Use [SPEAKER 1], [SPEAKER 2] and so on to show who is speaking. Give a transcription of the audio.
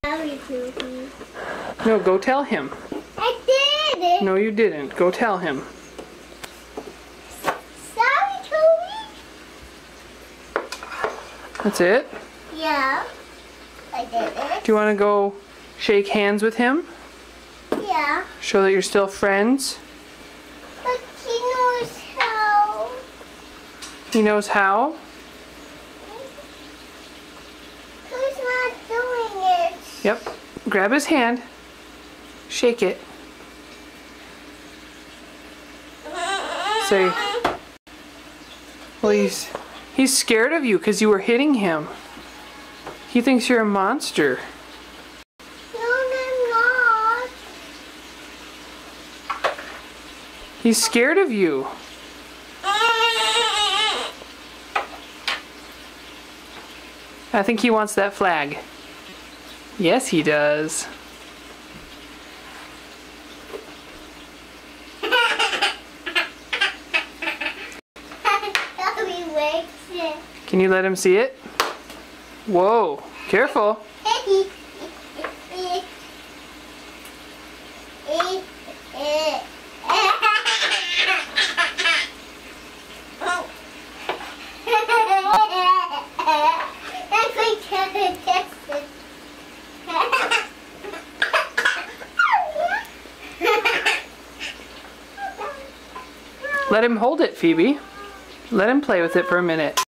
[SPEAKER 1] Sorry, Toby.
[SPEAKER 2] No, go tell him.
[SPEAKER 1] I did.
[SPEAKER 2] No, you didn't. Go tell him.
[SPEAKER 1] Sorry, Toby.
[SPEAKER 2] That's it?
[SPEAKER 1] Yeah. I did it.
[SPEAKER 2] Do you want to go shake hands with him?
[SPEAKER 1] Yeah.
[SPEAKER 2] Show that you're still friends?
[SPEAKER 1] But he knows how.
[SPEAKER 2] He knows how?
[SPEAKER 1] Who's not doing it?
[SPEAKER 2] Yep. Grab his hand. Shake it. Say, well, he's scared of you because you were hitting him. He thinks you're a monster.
[SPEAKER 1] No, I'm not.
[SPEAKER 2] He's scared of you. I think he wants that flag. Yes, he does. Can you let him see it? Whoa, careful. Let him hold it, Phoebe. Let him play with it for a minute.